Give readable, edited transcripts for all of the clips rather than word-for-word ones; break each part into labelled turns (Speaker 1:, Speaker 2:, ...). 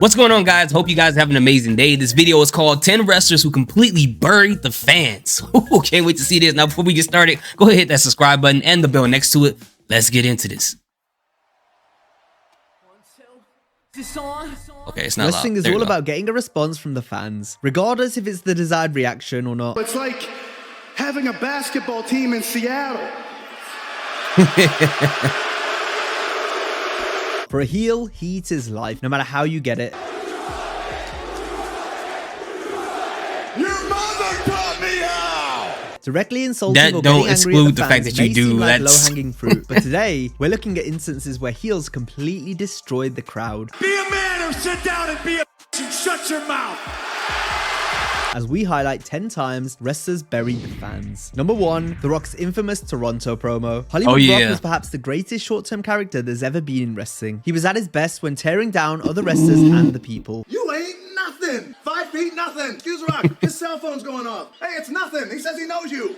Speaker 1: What's going on, guys? Hope you guys have an amazing day. This video is called 10 wrestlers who completely buried the fans. Can't wait to see this. Now, before we get started, go ahead, hit that subscribe button and the bell next to it. Let's get into this. Okay, it's not loud.
Speaker 2: Wrestling is all about getting a response from the fans, regardless if it's the desired reaction or not.
Speaker 3: It's like having a basketball team in Seattle.
Speaker 2: For a heel, heat is life, no matter how you get it.
Speaker 3: Your mother taught me how!
Speaker 2: Directly insulting
Speaker 1: That
Speaker 2: or
Speaker 1: don't
Speaker 2: getting angry
Speaker 1: exclude
Speaker 2: at the
Speaker 1: the
Speaker 2: fans
Speaker 1: fact that you
Speaker 2: may
Speaker 1: do,
Speaker 2: seem like
Speaker 1: that's-
Speaker 2: low-hanging fruit, but today we're looking at instances where heels completely destroyed the crowd.
Speaker 3: Be a man or sit down and be a and shut your mouth!
Speaker 2: As we highlight 10 times wrestlers buried the fans. Number 1, The Rock's infamous Toronto promo. Hollywood Rock was perhaps the greatest short-term character there's ever been in wrestling. He was at his best when tearing down other wrestlers and the people.
Speaker 3: You ain't nothing! 5 feet nothing! Excuse Rock, his cell phone's going off. Hey, it's nothing! He says he knows you!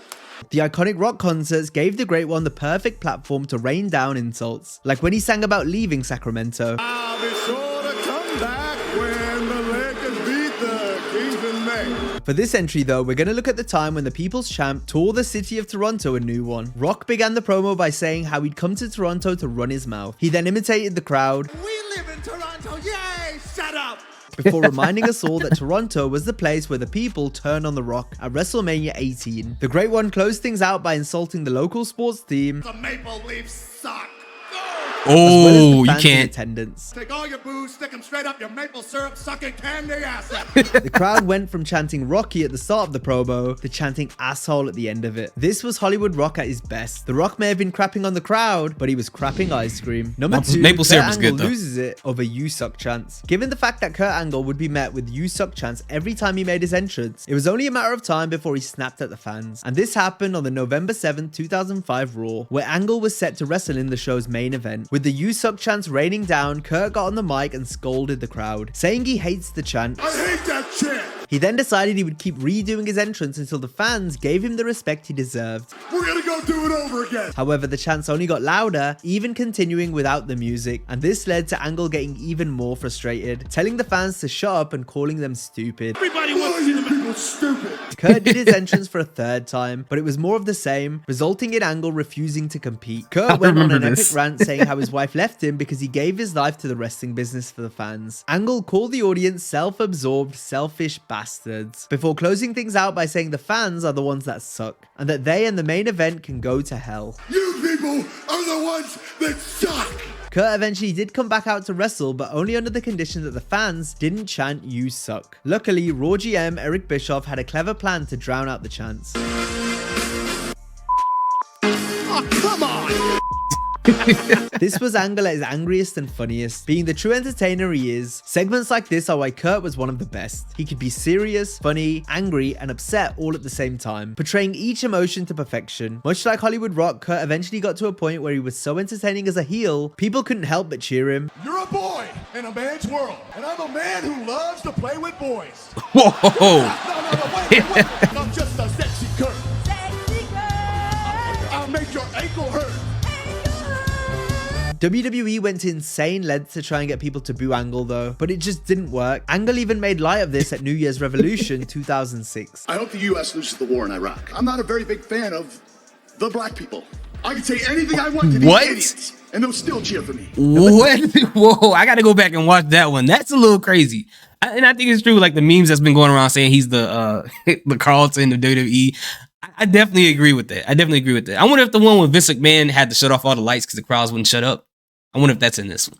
Speaker 2: The iconic Rock concerts gave the Great One the perfect platform to rain down insults, like when he sang about leaving Sacramento.
Speaker 3: I'll be sure to come back when the Lakers beat the Kings in May.
Speaker 2: For this entry though, we're going to look at the time when the People's Champ tore the city of Toronto a new one. Rock began the promo by saying how he'd come to Toronto to run his mouth. He then imitated the crowd.
Speaker 3: We live in Toronto, yay! Shut up!
Speaker 2: Before reminding us all that Toronto was the place where the people turned on The Rock at WrestleMania 18. The Great One closed things out by insulting the local sports team.
Speaker 3: The Maple Leafs suck!
Speaker 1: Oh, you can't.
Speaker 2: Attendance.
Speaker 3: Take all your booze, stick them straight up your maple syrup sucking candy ass.
Speaker 2: The crowd went from chanting Rocky at the start of the promo to chanting asshole at the end of it. This was Hollywood Rock at his best. The Rock may have been crapping on the crowd, but he was crapping ice cream. Number 2,
Speaker 1: maple syrup is
Speaker 2: Kurt
Speaker 1: good,
Speaker 2: Angle
Speaker 1: though.
Speaker 2: loses it over "you suck" chants. Given the fact that Kurt Angle would be met with "you suck" chants every time he made his entrance, it was only a matter of time before he snapped at the fans. And this happened on the November 7, 2005 Raw, where Angle was set to wrestle in the show's main event. With the "you suck" chants raining down, Kurt got on the mic and scolded the crowd, saying he hates the chant.
Speaker 3: I hate that chant!
Speaker 2: He then decided he would keep redoing his entrance until the fans gave him the respect he deserved.
Speaker 3: We're gonna go do it over again!
Speaker 2: However, the chants only got louder, even continuing without the music, and this led to Angle getting even more frustrated, telling the fans to shut up and calling them stupid.
Speaker 3: Everybody wants to see the people stupid!
Speaker 2: Kurt did his entrance for a third time, but it was more of the same, resulting in Angle refusing to compete. Kurt went on an epic rant saying how his wife left him because he gave his life to the wrestling business for the fans. Angle called the audience self-absorbed, selfish bastards, before closing things out by saying the fans are the ones that suck, and that they and the main event can go to hell.
Speaker 3: You people are the ones that suck!
Speaker 2: Kurt eventually did come back out to wrestle, but only under the condition that the fans didn't chant "you suck." Luckily, Raw GM Eric Bischoff had a clever plan to drown out the chants.
Speaker 3: Oh, come on!
Speaker 2: This was Angle at his angriest and funniest. Being the true entertainer he is, segments like this are why Kurt was one of the best. He could be serious, funny, angry, and upset all at the same time, portraying each emotion to perfection. Much like Hollywood Rock, Kurt eventually got to a point where he was so entertaining as a heel, people couldn't help but cheer him.
Speaker 3: You're a boy in a man's world, and I'm a man who loves to play with boys.
Speaker 1: Whoa.
Speaker 3: No, wait. I'm just a sexy Kurt. I'll make your ankle hurt.
Speaker 2: WWE went to insane lengths to try and get people to boo Angle though, but it just didn't work. Angle even made light of this at New Year's Revolution 2006.
Speaker 3: I hope the U.S. loses the war in Iraq. I'm not a very big fan of the black people. I can say anything I want to these idiots, and they'll still cheer for me.
Speaker 1: What? Whoa, I gotta go back and watch that one. That's a little crazy. And I think it's true, like the memes that's been going around saying he's the the Carlton of WWE. I definitely agree with that. I wonder if the one with Vince McMahon had to shut off all the lights because the crowds wouldn't shut up. I wonder if that's in this one.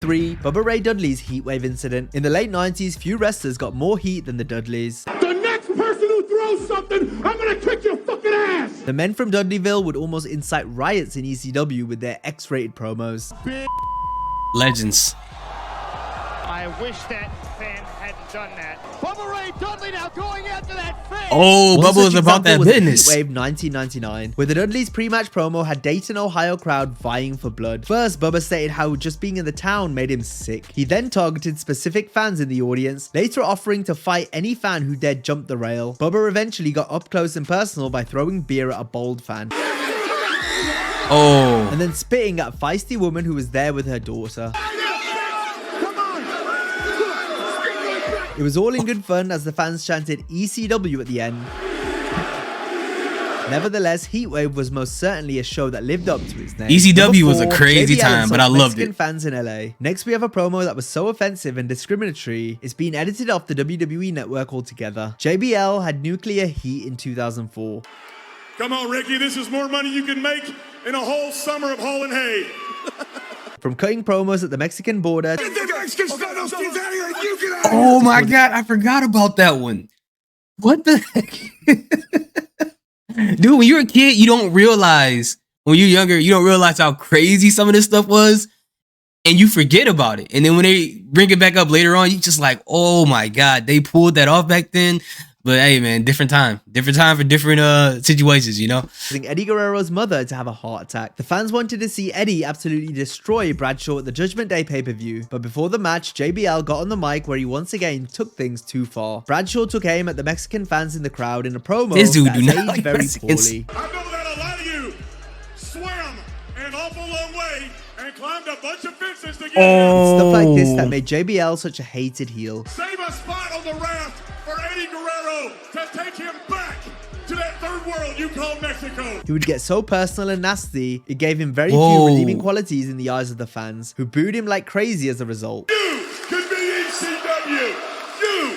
Speaker 2: 3. Bubba Ray Dudley's heatwave incident. In the late 90s, few wrestlers got more heat than the Dudleys.
Speaker 3: The next person who throws something, I'm gonna kick your fucking ass!
Speaker 2: The men from Dudleyville would almost incite riots in ECW with their X-rated promos.
Speaker 1: Legends.
Speaker 4: I wish that fan hadn't done that. Bubba Ray Dudley now going after that fan.
Speaker 1: Oh,
Speaker 2: One
Speaker 1: Bubba was
Speaker 2: such
Speaker 1: about that
Speaker 2: example was
Speaker 1: business.
Speaker 2: Heatwave 1999, where the Dudleys pre-match promo had Dayton, Ohio crowd vying for blood. First, Bubba stated how just being in the town made him sick. He then targeted specific fans in the audience, later offering to fight any fan who dared jump the rail. Bubba eventually got up close and personal by throwing beer at a bold fan.
Speaker 1: Oh.
Speaker 2: And then spitting at a feisty woman who was there with her daughter. It was all in good fun as the fans chanted ECW at the end. Nevertheless, Heatwave was most certainly a show that lived up to its name.
Speaker 1: ECW was a crazy time, but I loved
Speaker 2: Mexican
Speaker 1: it.
Speaker 2: fans in LA. Next, we have a promo that was so offensive and discriminatory, it's been edited off the WWE network altogether. JBL had nuclear heat in 2004.
Speaker 5: Come on, Ricky, this is more money you can make in a whole summer of hauling hay.
Speaker 2: From cutting promos at the Mexican border.
Speaker 1: Oh my God, I forgot about that one. What the heck? Dude, when you're a kid, you don't realize, when you're younger, you don't realize how crazy some of this stuff was, and you forget about it. And then when they bring it back up later on, you just like, oh my God, they pulled that off back then. But hey, man, different time for different situations, you know?
Speaker 2: Eddie Guerrero's mother to have a heart attack. The fans wanted to see Eddie absolutely destroy Bradshaw at the Judgment Day pay-per-view, but before the match, JBL got on the mic where he once again took things too far. Bradshaw took aim at the Mexican fans in the crowd in a promo
Speaker 1: This dude
Speaker 2: that
Speaker 1: do not
Speaker 2: aged
Speaker 1: like
Speaker 2: very
Speaker 1: Mexicans.
Speaker 2: poorly.
Speaker 5: I know that a lot of you swam an awful long way and climbed a bunch of fences to get here.
Speaker 2: Stuff like this that made JBL such a hated heel.
Speaker 5: Save a spot on the raft for Eddie Guerrero to take him back to that third world you call Mexico.
Speaker 2: He would get so personal and nasty, it gave him very few redeeming qualities in the eyes of the fans, who booed him like crazy as a result.
Speaker 5: You could be ECW. You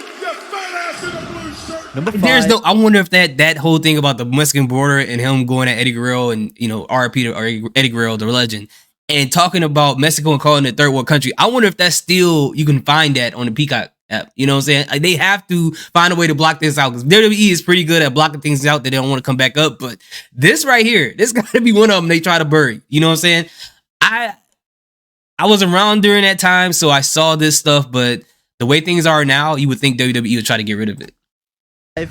Speaker 5: fat ass in a blue shirt.
Speaker 2: Number 5.
Speaker 1: There's no. I wonder if that whole thing about the Mexican border and him going at Eddie Guerrero and, you know, RIP to Eddie Guerrero, the legend, and talking about Mexico and calling it third world country. I wonder if that's still, you can find that on the Peacock app. You know what I'm saying? Like, they have to find a way to block this out, because WWE is pretty good at blocking things out that they don't want to come back up. But this right here, this got to be one of them they try to bury. You know what I'm saying? I was around during that time, so I saw this stuff, but the way things are now, you would think WWE would try to get rid of it.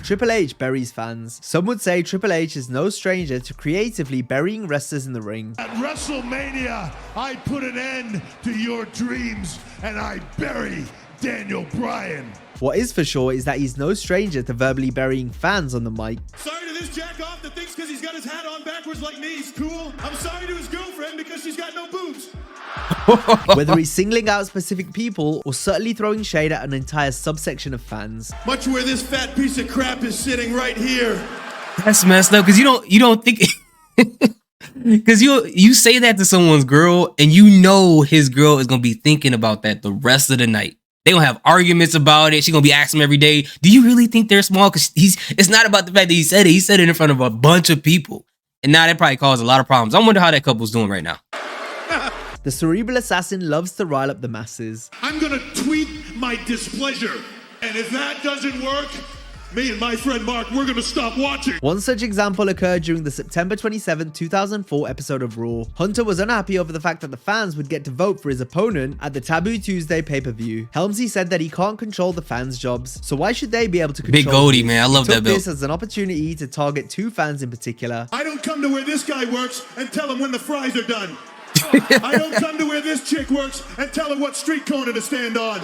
Speaker 2: Triple H buries fans. Some would say Triple H is no stranger to creatively burying wrestlers in the ring.
Speaker 5: At WrestleMania, I put an end to your dreams and I bury Daniel Bryan.
Speaker 2: What is for sure is that he's no stranger to verbally burying fans on the mic.
Speaker 5: Sorry to this jack off that thinks because he's got his hat on backwards like me, he's cool. I'm sorry to his girlfriend because she's got no boobs.
Speaker 2: Whether he's singling out specific people or subtly throwing shade at an entire subsection of fans.
Speaker 5: Much where this fat piece of crap is sitting right here.
Speaker 1: That's messed up, because you don't think, because you say that to someone's girl and you know his girl is gonna be thinking about that the rest of the night. They gonna have arguments about it. She's gonna be asking him every day, do you really think they're small? Because it's not about the fact that he said it. He said it in front of a bunch of people, and now that probably caused a lot of problems. I wonder how that couple's doing right now.
Speaker 2: The cerebral assassin loves to rile up the masses.
Speaker 5: I'm gonna tweet my displeasure. And if that doesn't work, me and my friend Mark, we're gonna stop watching.
Speaker 2: One such example occurred during the September 27, 2004 episode of Raw. Hunter was unhappy over the fact that the fans would get to vote for his opponent at the Taboo Tuesday pay-per-view. Helmsley said that he can't control the fans' jobs, so why should they be able to control
Speaker 1: Big Goldie,
Speaker 2: his?
Speaker 1: man. I love
Speaker 2: He
Speaker 1: that
Speaker 2: took
Speaker 1: belt.
Speaker 2: this as an opportunity to target two fans in particular.
Speaker 5: I don't come to where this guy works and tell him when the fries are done. I don't come to where this chick works and tell her what street corner to stand on.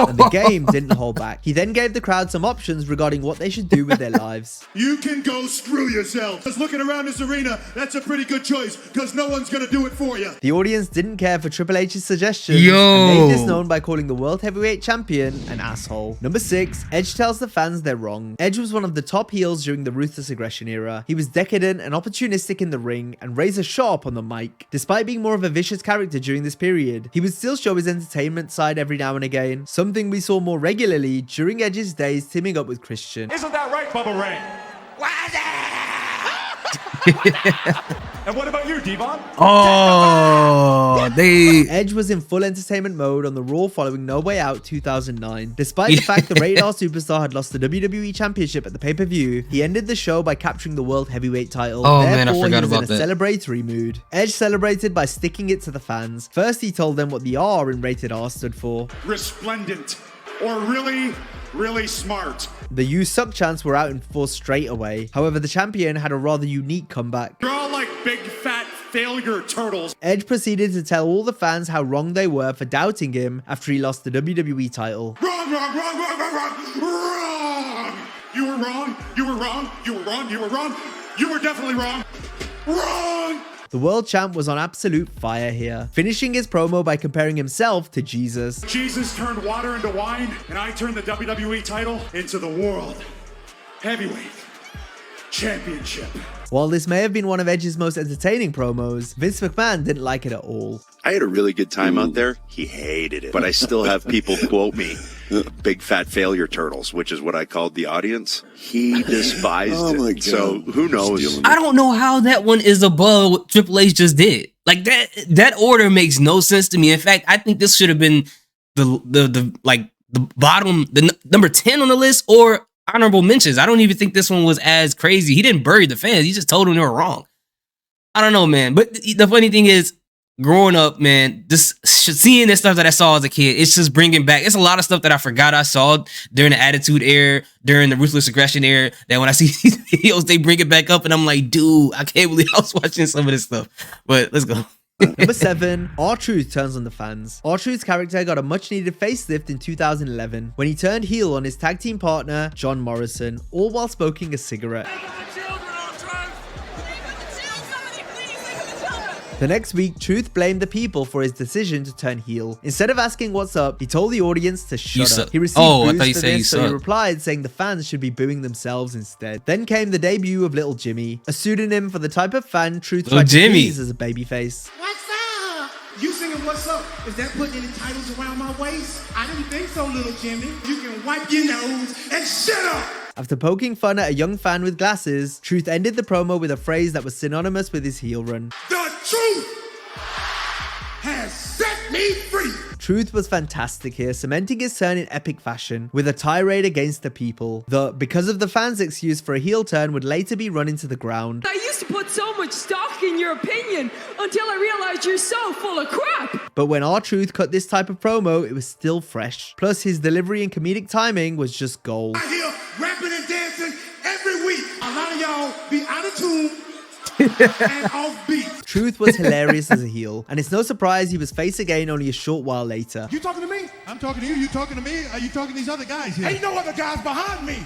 Speaker 2: And the game didn't hold back. He then gave the crowd some options regarding what they should do with their lives.
Speaker 5: You can go screw yourself. Just looking around this arena, that's a pretty good choice because no one's gonna do it for you.
Speaker 2: The audience didn't care for Triple H's suggestions
Speaker 1: Yo.
Speaker 2: and made this known by calling the World Heavyweight Champion an asshole. Number 6, Edge tells the fans they're wrong. Edge was one of the top heels during the Ruthless Aggression era. He was decadent and opportunistic in the ring and razor sharp on the mic. Despite being more of a vicious character during this period, he would still show his entertainment side every now and again, something we saw more regularly during Edge's days teaming up with Christian.
Speaker 6: Isn't that right, Bubba Ray? And what about you, Devon?
Speaker 1: Oh,
Speaker 2: Edge was in full entertainment mode on the Raw following No Way Out 2009. Despite the fact the Rated R Superstar had lost the WWE Championship at the pay-per-view, he ended the show by capturing the World Heavyweight title.
Speaker 1: Oh, man, I
Speaker 2: Therefore,
Speaker 1: forgot
Speaker 2: he was
Speaker 1: about
Speaker 2: in a
Speaker 1: that.
Speaker 2: celebratory mood. Edge celebrated by sticking it to the fans. First, he told them what the R in Rated R stood for.
Speaker 5: Resplendent. Or really smart.
Speaker 2: The "You Suck" chants were out in force straight away. However, the champion had a rather unique comeback.
Speaker 5: You're all like big fat failure turtles.
Speaker 2: Edge proceeded to tell all the fans how wrong they were for doubting him after he lost the WWE title.
Speaker 5: Wrong. You were wrong. You were wrong. You were wrong. You were wrong. You were definitely wrong. Wrong.
Speaker 2: The world champ was on absolute fire here, finishing his promo by comparing himself to Jesus.
Speaker 5: Jesus turned water into wine, and I turned the WWE title into the World Heavyweight Championship.
Speaker 2: While this may have been one of Edge's most entertaining promos, Vince McMahon didn't like it at all.
Speaker 7: I had a really good time out there. He hated it. But I still have people quote me, big fat failure turtles, which is what I called the audience. He despised it. So who knows?
Speaker 1: I don't know how that one is above what Triple H just did. Like that order makes no sense to me. In fact, I think this should have been the bottom, the number 10 on the list, or honorable mentions. I don't even think this one was as crazy. He didn't bury the fans. He just told them they were wrong. I don't know, man. But the funny thing is, growing up, man, just seeing this stuff that I saw as a kid, it's just bringing back. It's a lot of stuff that I forgot I saw during the Attitude Era, during the Ruthless Aggression Era, that when I see these videos, they bring it back up, and I'm like, dude, I can't believe I was watching some of this stuff. But let's go.
Speaker 2: Number 7, R-Truth turns on the fans. R-Truth's character got a much needed facelift in 2011 when he turned heel on his tag team partner, John Morrison, all while smoking a cigarette. The next week, Truth blamed the people for his decision to turn heel. Instead of asking what's up, he told the audience to shut up. He received boos for this, so he replied saying the fans should be booing themselves instead. Then came the debut of Little Jimmy, a pseudonym for the type of fan Truth tried to please as a babyface.
Speaker 8: What's up? You singing what's up? Is that putting any titles around my waist? I didn't think so, Little Jimmy. You can wipe your nose and shut up!
Speaker 2: After poking fun at a young fan with glasses, Truth ended the promo with a phrase that was synonymous with his heel run.
Speaker 8: The truth has set me free.
Speaker 2: Truth was fantastic here, cementing his turn in epic fashion with a tirade against the people that, because of the fans' excuse for a heel turn, would later be run into the ground.
Speaker 9: I used to put so much stock in your opinion until I realized you're so full of crap.
Speaker 2: But when R-Truth cut this type of promo, it was still fresh. Plus, his delivery and comedic timing was just gold.
Speaker 8: I hear rapping and dancing every week. A lot of y'all be out of tune and off beat.
Speaker 2: Truth was hilarious as a heel, and it's no surprise he was face again only a short while later.
Speaker 5: You talking to me? I'm talking to you. You talking to me? Are you talking to these other guys here?
Speaker 8: Ain't no other guys behind me.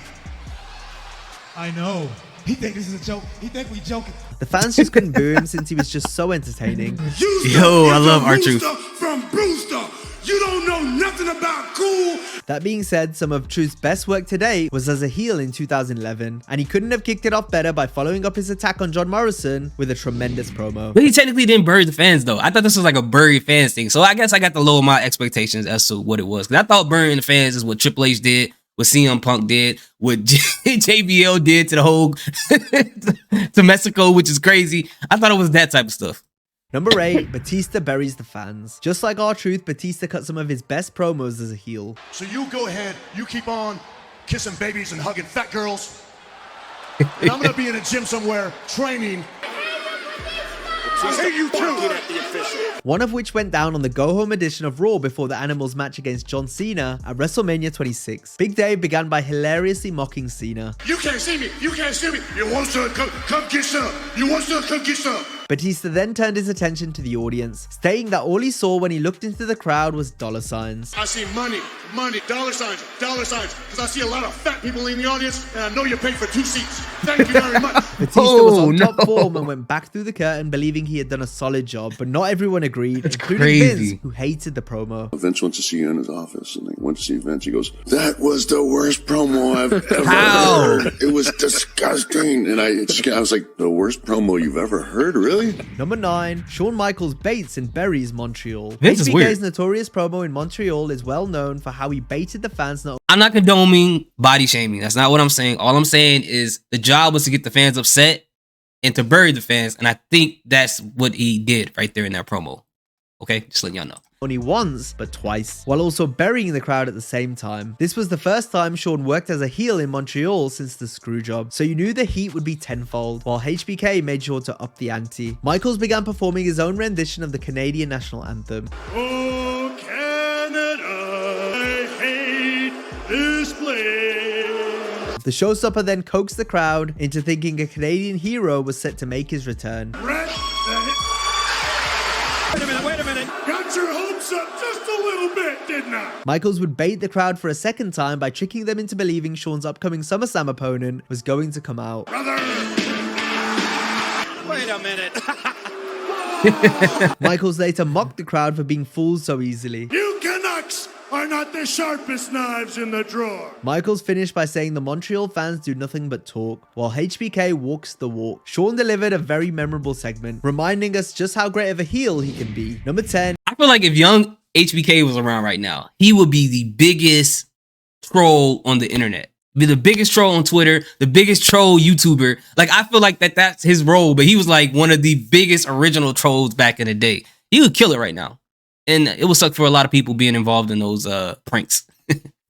Speaker 5: I know. He think this is a joke. He think we joking.
Speaker 2: The fans just couldn't boo him since he was just so entertaining.
Speaker 1: Yo, I love R-Truth.
Speaker 8: From Brewster. You don't know nothing about cool.
Speaker 2: That being said, some of Truth's best work today was as a heel in 2011, and he couldn't have kicked it off better by following up his attack on John Morrison with a tremendous promo.
Speaker 1: But he technically didn't bury the fans, though. I thought this was like a bury fans thing. So I guess I got to lower my expectations as to what it was. Because I thought burying the fans is what Triple H did, what CM Punk did, what JBL did to the whole to Mexico, which is crazy. I thought it was that type of stuff.
Speaker 2: Number 8, Batista buries the fans. Just like R-Truth, Batista cut some of his best promos as a heel.
Speaker 5: So you go ahead, you keep on kissing babies and hugging fat girls. And I'm gonna be in a gym somewhere training. I hate you too.
Speaker 2: One of which went down on the go-home edition of Raw before the Animals match against John Cena at WrestleMania 26. Big Dave began by hilariously mocking Cena.
Speaker 5: You can't see me. You can't see me. You want some? Come get some. You want some? Come get some.
Speaker 2: Batista then turned his attention to the audience, stating that all he saw when he looked into the crowd was dollar signs.
Speaker 5: I see money, dollar signs, because I see a lot of fat people in the audience, and I know you paid for 2 seats. Thank you very much.
Speaker 2: Batista was on top form and went back through the curtain believing he had done a solid job, but not everyone agreed, including Vince, who hated the promo.
Speaker 10: Vince went to see you in his office, and they went to see Vince. He goes, "That was the worst promo I've ever heard. It was disgusting." And I was like, "The worst promo you've ever heard? Really?"
Speaker 2: Number 9, Shawn Michaels baits and buries Montreal.
Speaker 1: Vince is weird.
Speaker 2: HBK's notorious promo in Montreal is well known for how he baited the fans.
Speaker 1: I'm not condoning body shaming. That's not what I'm saying. All I'm saying is the job was to get the fans upset and to bury the fans. And I think that's what he did right there in that promo. Okay, just letting y'all know.
Speaker 2: Only once, but twice, while also burying the crowd at the same time. This was the first time Shawn worked as a heel in Montreal since the screw job, so you knew the heat would be tenfold, while HBK made sure to up the ante. Michaels began performing his own rendition of the Canadian national anthem.
Speaker 5: Oh, Canada, I hate this place.
Speaker 2: The showstopper then coaxed the crowd into thinking a Canadian hero was set to make his return.
Speaker 5: Wait a minute. Got your hopes up just a little bit, didn't I?
Speaker 2: Michaels would bait the crowd for a second time by tricking them into believing Shawn's upcoming SummerSlam opponent was going to come out.
Speaker 5: Brother!
Speaker 6: Wait a minute.
Speaker 2: Michaels later mocked the crowd for being fooled so easily.
Speaker 5: You Canucks are not the sharpest knives in the drawer.
Speaker 2: Michaels finished by saying the Montreal fans do nothing but talk, while HBK walks the walk. Shawn delivered a very memorable segment, reminding us just how great of a heel he can be. Number 10.
Speaker 1: I feel like if young HBK was around right now, he would be the biggest troll on the internet. Be the biggest troll on Twitter, the biggest troll YouTuber. Like, I feel like that's his role, but he was like one of the biggest original trolls back in the day. He would kill it right now. And it would suck for a lot of people being involved in those pranks.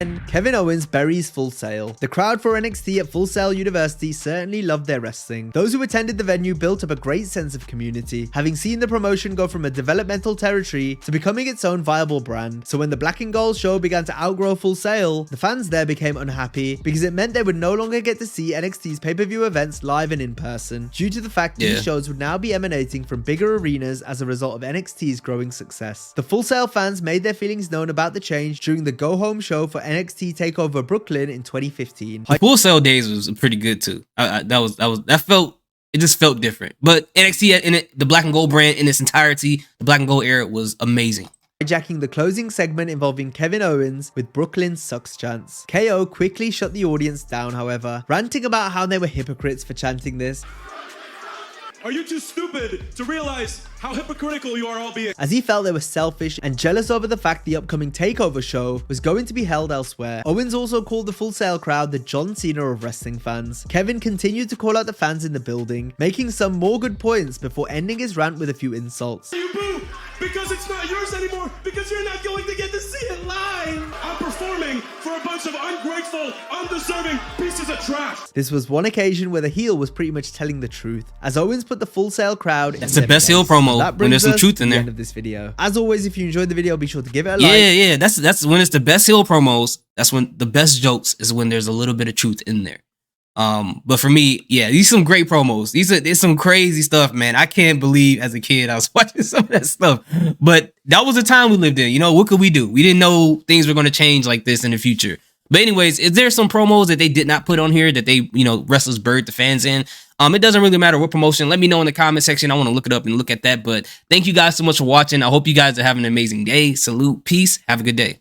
Speaker 2: And Kevin Owens buries Full Sail. The crowd for NXT at Full Sail University certainly loved their wrestling. Those who attended the venue built up a great sense of community, having seen the promotion go from a developmental territory to becoming its own viable brand. So when the Black and Gold show began to outgrow Full Sail, the fans there became unhappy because it meant they would no longer get to see NXT's pay-per-view events live and in person, due to the fact these shows would now be emanating from bigger arenas as a result of NXT's growing success. The Full Sail fans made their feelings known about the change during the go-home show for NXT TakeOver Brooklyn in 2015.
Speaker 1: The Full Sail days was pretty good too. It just felt different. But NXT in it, the Black and Gold brand in its entirety, the Black and Gold era was amazing.
Speaker 2: Hijacking the closing segment involving Kevin Owens with Brooklyn sucks chants. KO quickly shut the audience down, however, ranting about how they were hypocrites for chanting this.
Speaker 6: Are you too stupid to realize how hypocritical you are all being?
Speaker 2: As he felt they were selfish and jealous over the fact the upcoming TakeOver show was going to be held elsewhere. Owens also called the Full Sail crowd the John Cena of wrestling fans. Kevin continued to call out the fans in the building, making some more good points before ending his rant with a few insults.
Speaker 6: You boo! Because it's not yours anymore! Because you're not going to get to see it live! I'm performing for a bunch of ungrateful, undeserving pieces of trash!
Speaker 2: This was one occasion where the heel was pretty much telling the truth, as Owens put the Full Sail crowd in
Speaker 1: That's the best heel promo when there's some truth in there.
Speaker 2: End of this video. As always, if you enjoyed the video, be sure to give it a like.
Speaker 1: Yeah. That's when it's the best heel promos. That's when the best jokes is when there's a little bit of truth in there. But for me, these are some great promos. There's some crazy stuff, man. I can't believe as a kid I was watching some of that stuff. But that was the time we lived in. You know, what could we do? We didn't know things were going to change like this in the future. But anyways, is there some promos that they did not put on here that they, wrestlers buried the fans in? It doesn't really matter what promotion. Let me know in the comment section. I want to look it up and look at that. But thank you guys so much for watching. I hope you guys are having an amazing day. Salute. Peace. Have a good day.